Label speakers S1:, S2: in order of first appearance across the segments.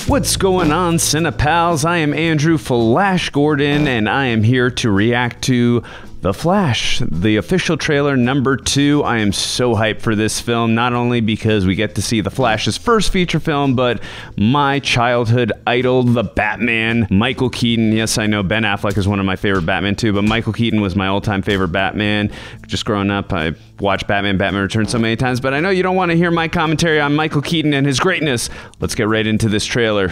S1: What's going on, Cinepals? I am Andrew Flash Gordon, and I am here to react to The Flash, the official trailer number 2. I am so hyped for this film, not only because we get to see The Flash's first feature film, but my childhood idol, the Batman, Michael Keaton. Yes, I know Ben Affleck is one of my favorite Batman too, but Michael Keaton was my all-time favorite Batman. Just growing up, I watched Batman Returns so many times, but I know you don't want to hear my commentary on Michael Keaton and his greatness. Let's get right into this trailer.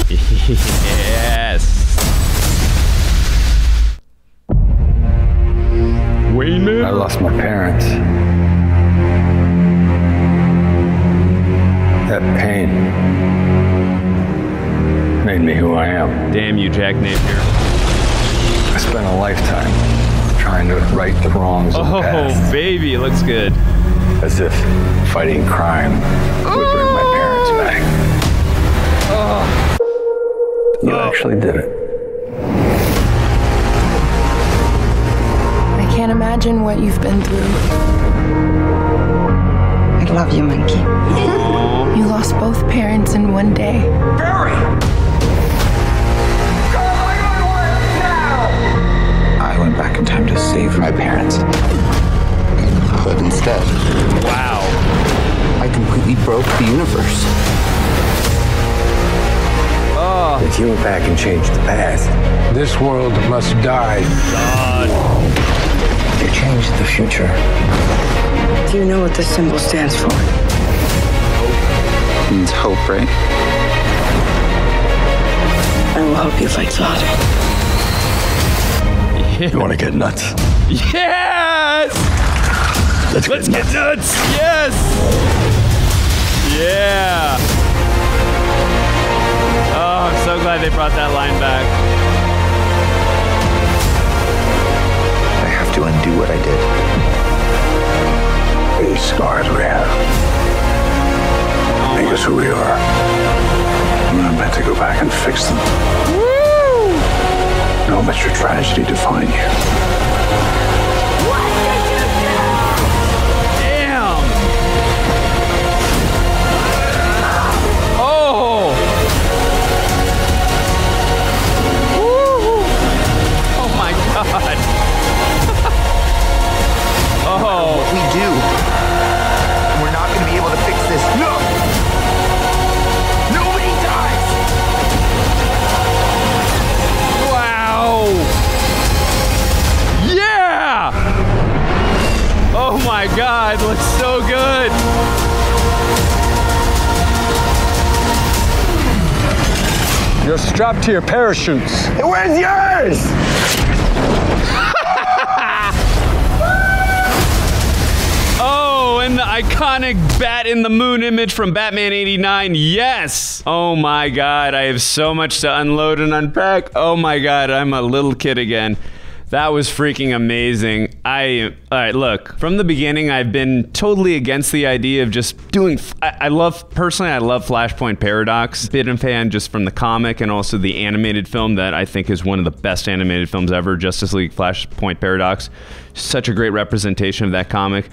S1: Yes. Wayne Man?
S2: I lost my parents. That pain made me who I am.
S1: Damn you, Jack Napier.
S2: I spent a lifetime trying to right the wrongs of the past.
S1: Oh, baby, it looks good.
S2: As if fighting crime would bring my parents back. You actually did it.
S3: I can't imagine what you've been through.
S4: I love you, Monkey.
S3: You lost both parents in one day.
S2: Barry!
S5: I went back in time to save my parents. But instead,
S1: Wow.
S5: I completely broke the universe.
S2: If you went back and changed the past, this world must die.
S1: God.
S2: You changed the future.
S4: Do you know what this symbol stands for?
S5: It means hope, right?
S4: I will help you fight Father.
S2: You want to get nuts?
S1: Yes! Let's get nuts! Yes! Yeah! Oh, I'm so glad they brought that line back.
S5: I have to undo what I did.
S2: These scars we have make us who we are. I'm not meant to go back and fix them.
S1: Woo!
S2: Don't let your tragedy define you.
S1: Damn! Oh! Woo! Oh my God! Oh!
S5: What we do, we're not going to be able to fix this. No! Nobody dies!
S1: Wow! Yeah! Oh my God, looks so good!
S2: You're strapped to your parachutes. Where's yours?
S1: Oh, and the iconic bat in the moon image from Batman '89. Yes! Oh my God, I have so much to unload and unpack. Oh my God, I'm a little kid again. That was freaking amazing. All right, look, from the beginning, I've been totally against the idea of just doing, personally, I love Flashpoint Paradox. Been a fan just from the comic and also the animated film that I think is one of the best animated films ever, Justice League Flashpoint Paradox. Such a great representation of that comic.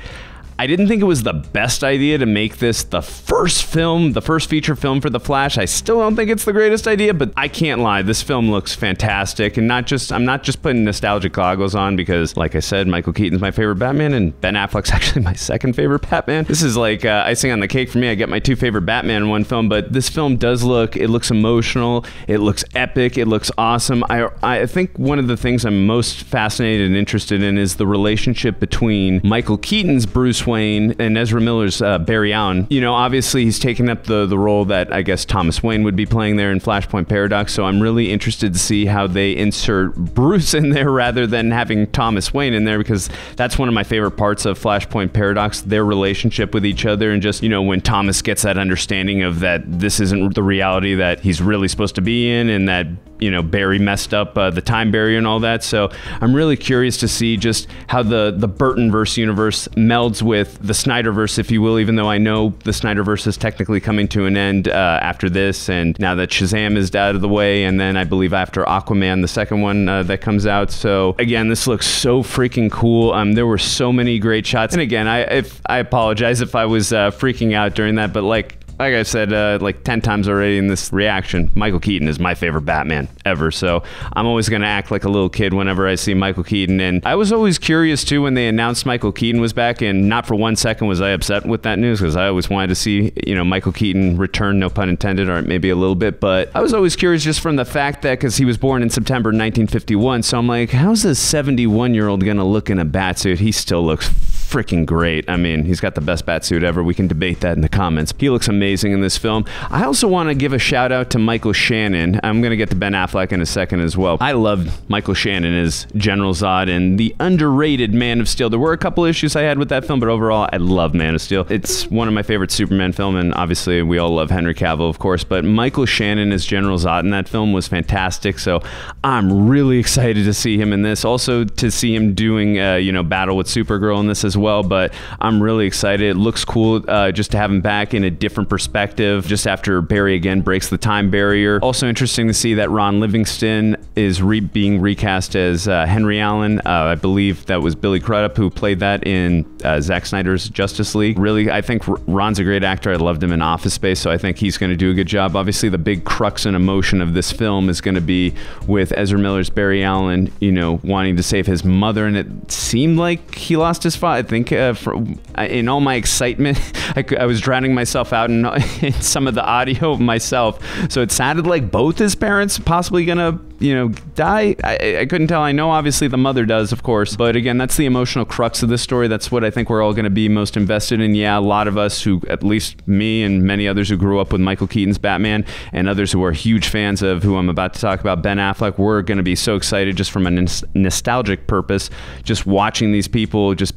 S1: I didn't think it was the best idea to make this the first film, the first feature film for The Flash. I still don't think it's the greatest idea, but I can't lie. This film looks fantastic. And I'm not just putting nostalgic goggles on because, like I said, Michael Keaton's my favorite Batman and Ben Affleck's actually my second favorite Batman. This is like icing on the cake for me. I get my two favorite Batman in one film, but this film does it looks emotional. It looks epic. It looks awesome. I think one of the things I'm most fascinated and interested in is the relationship between Michael Keaton's Bruce Wayne and Ezra Miller's Barry Allen. You know, obviously he's taken up the role that I guess Thomas Wayne would be playing there in Flashpoint Paradox, so I'm really interested to see how they insert Bruce in there rather than having Thomas Wayne in there, because that's one of my favorite parts of Flashpoint Paradox, their relationship with each other, and just, you know, when Thomas gets that understanding of that this isn't the reality that he's really supposed to be in, and that, you know, Barry messed up the time barrier and all that. So I'm really curious to see just how the Burtonverse universe melds with the Snyderverse, if you will, even though I know the Snyderverse is technically coming to an end after this, and now that Shazam is out of the way, and then I believe after Aquaman, the second one that comes out. So again, this looks so freaking cool. There were so many great shots, and again, I apologize if I was freaking out during that, but like, like I said like 10 times already in this reaction, Michael Keaton is my favorite Batman ever. So I'm always going to act like a little kid whenever I see Michael Keaton. And I was always curious too when they announced Michael Keaton was back, and not for 1 second was I upset with that news, because I always wanted to see, you know, Michael Keaton return, no pun intended, or maybe a little bit. But I was always curious just from the fact that, because he was born in September 1951, so I'm like, how's a 71-year-old going to look in a batsuit? He still looks freaking great. I mean, he's got the best batsuit ever. We can debate that in the comments. He looks amazing in this film. I also want to give a shout out to Michael Shannon. I'm going to get to Ben Affleck in a second as well. I loved Michael Shannon as General Zod and the underrated Man of Steel. There were a couple issues I had with that film, but overall, I love Man of Steel. It's one of my favorite Superman film, and obviously we all love Henry Cavill, of course, but Michael Shannon as General Zod in that film was fantastic, so I'm really excited to see him in this. Also to see him doing, you know, battle with Supergirl in this as well, but I'm really excited. It looks cool just to have him back in a different perspective just after Barry again breaks the time barrier. Also interesting to see that Ron Livingston is being recast as Henry Allen. I believe that was Billy Crudup who played that in Zack Snyder's Justice League. Really, I think Ron's a great actor. I loved him in Office Space, so I think he's going to do a good job. Obviously, the big crux and emotion of this film is going to be with Ezra Miller's Barry Allen, you know, wanting to save his mother, and it seemed like he lost his father. I think in all my excitement, I was drowning myself out in some of the audio myself, so it sounded like both his parents possibly gonna, you know, die. I couldn't tell. I know obviously the mother does, of course, but again, that's the emotional crux of this story. That's what I think we're all going to be most invested in. Yeah, a lot of us who, at least me and many others who grew up with Michael Keaton's Batman, and others who are huge fans of who I'm about to talk about, Ben Affleck, we're going to be so excited just from a nostalgic purpose, just watching these people just,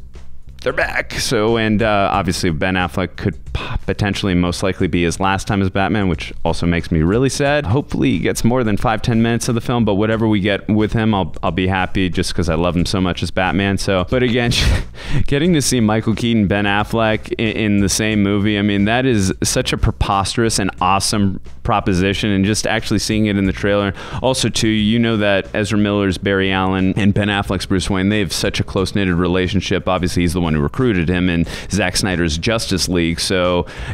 S1: they're back. So, and obviously Ben Affleck could potentially most likely be his last time as Batman, which also makes me really sad. Hopefully he gets more than 5-10 minutes of the film, but whatever we get with him, I'll be happy, just because I love him so much as Batman. So, but again, getting to see Michael Keaton, Ben Affleck in the same movie, I mean, that is such a preposterous and awesome proposition, and just actually seeing it in the trailer. Also too, you know that Ezra Miller's Barry Allen and Ben Affleck's Bruce Wayne, they have such a close-knitted relationship. Obviously he's the one who recruited him in Zack Snyder's Justice League, so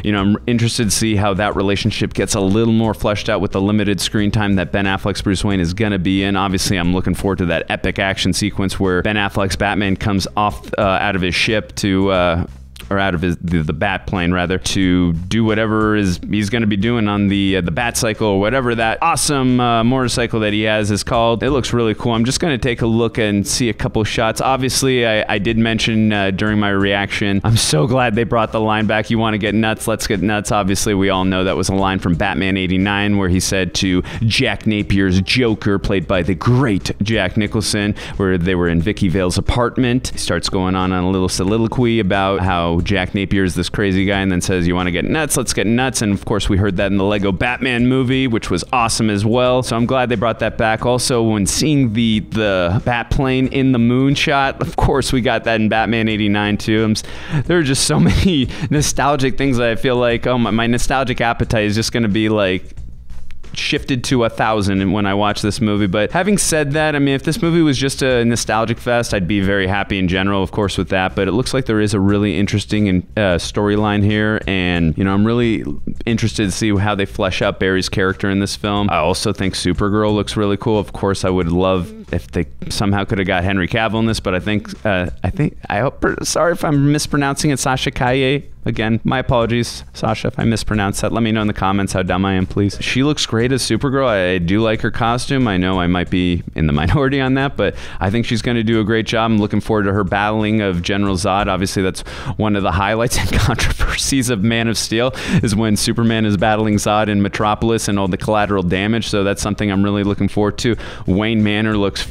S1: you know, I'm interested to see how that relationship gets a little more fleshed out with the limited screen time that Ben Affleck's Bruce Wayne is gonna be in. Obviously I'm looking forward to that epic action sequence where Ben Affleck's Batman comes off out of his ship to or out of the bat plane rather, to do whatever he's going to be doing on the bat cycle, or whatever that awesome motorcycle that he has is called. It looks really cool. I'm just going to take a look and see a couple shots. Obviously, I did mention during my reaction, I'm so glad they brought the line back, "You want to get nuts? Let's get nuts." Obviously, we all know that was a line from Batman '89 where he said to Jack Napier's Joker, played by the great Jack Nicholson, where they were in Vicky Vale's apartment. He starts going on a little soliloquy about how Jack Napier is this crazy guy, and then says, "You want to get nuts? Let's get nuts." And of course we heard that in the Lego Batman movie, which was awesome as well. So I'm glad they brought that back. Also, when seeing the bat plane in the moon shot, of course we got that in Batman '89 too. There are just so many nostalgic things that I feel like, oh, my nostalgic appetite is just going to be like shifted to 1,000 when I watch this movie. But having said that, I mean, if this movie was just a nostalgic fest, I'd be very happy in general, of course, with that. But it looks like there is a really interesting storyline here, and you know, I'm really interested to see how they flesh out Barry's character in this film. I also think Supergirl looks really cool. Of course, I would love if they somehow could have got Henry Cavill in this, but I hope, sorry if I'm mispronouncing it, Sasha Calle. Again, my apologies, Sasha, if I mispronounced that. Let me know in the comments how dumb I am, please. She looks great as Supergirl. I do like her costume. I know I might be in the minority on that, but I think she's going to do a great job. I'm looking forward to her battling of General Zod. Obviously, that's one of the highlights and controversies of Man of Steel, is when Superman is battling Zod in Metropolis and all the collateral damage. So that's something I'm really looking forward to. Wayne Manor looks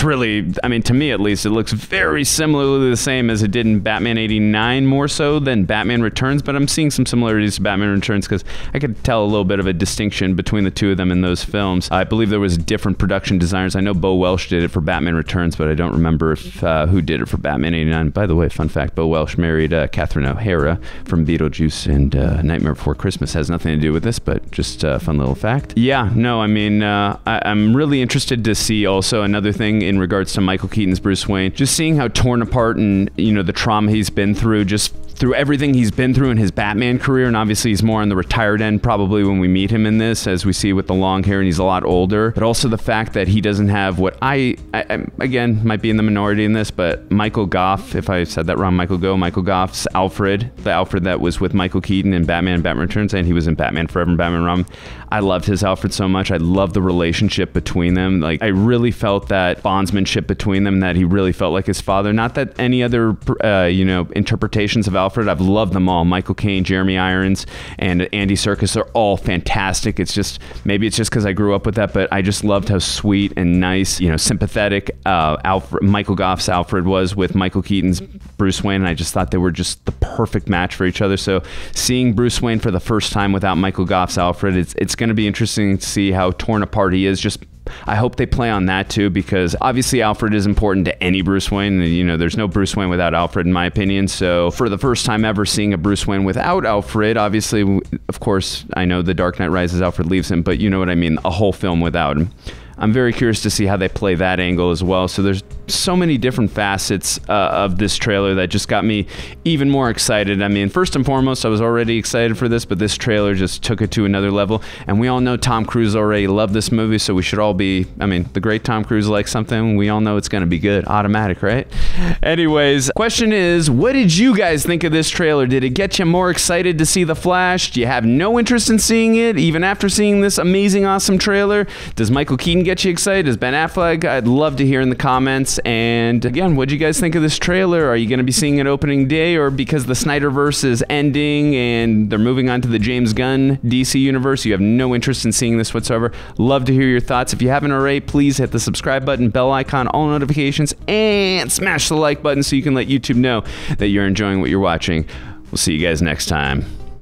S1: really, I mean, to me at least, it looks very similarly the same as it did in Batman '89, more so than Batman Returns, but I'm seeing some similarities to Batman Returns because I could tell a little bit of a distinction between the two of them in those films. I believe there was different production designers. I know Bo Welsh did it for Batman Returns, but I don't remember if who did it for Batman '89. By the way, fun fact, Bo Welsh married Catherine O'Hara from Beetlejuice and Nightmare Before Christmas. Has nothing to do with this, but just a fun little fact. Yeah, no, I mean, I'm really interested to see also another thing in regards to Michael Keaton's Bruce Wayne, just seeing how torn apart and, you know, the trauma he's been through, just through everything he's been through in his Batman career, and obviously he's more on the retired end probably when we meet him in this, as we see with the long hair, and he's a lot older, but also the fact that he doesn't have what I again, might be in the minority in this, but Michael Gough, if I said that wrong, Michael Gough's Alfred, the Alfred that was with Michael Keaton in Batman Returns, and he was in Batman Forever and Batman Robin. I loved his Alfred so much. I loved the relationship between them. Like, I really felt that bondsmanship between them, that he really felt like his father. Not that any other, interpretations of Alfred, I've loved them all. Michael Caine, Jeremy Irons, and Andy Serkis are all fantastic. It's just, maybe it's just because I grew up with that, but I just loved how sweet and nice, sympathetic Michael Gough's Alfred was with Michael Keaton's Bruce Wayne, and I just thought they were just the perfect match for each other. So seeing Bruce Wayne for the first time without Michael Gough's Alfred, it's going to be interesting to see how torn apart he is. Just, I hope they play on that too, because obviously Alfred is important to any Bruce Wayne. There's no Bruce Wayne without Alfred, in my opinion. So for the first time ever seeing a Bruce Wayne without Alfred, obviously, of course, I know The Dark Knight Rises, Alfred leaves him, but you know what I mean, a whole film without him. I'm very curious to see how they play that angle as well. So there's so many different facets of this trailer that just got me even more excited. I mean, first and foremost, I was already excited for this, but this trailer just took it to another level. And we all know Tom Cruise already loved this movie, so we should all be, the great Tom Cruise likes something, we all know it's going to be good. Automatic, right? Anyways, question is, what did you guys think of this trailer? Did it get you more excited to see The Flash? Do you have no interest in seeing it, even after seeing this amazing, awesome trailer? Does Michael Keaton get you excited? Does Ben Affleck? I'd love to hear in the comments. And again, what do you guys think of this trailer? Are you going to be seeing it opening day, or because the Snyderverse is ending and they're moving on to the James Gunn DC universe, you have no interest in seeing this whatsoever? Love to hear your thoughts. If you haven't already, please hit the subscribe button, bell icon, all notifications, and smash the like button so you can let YouTube know that you're enjoying what you're watching. We'll see you guys next time.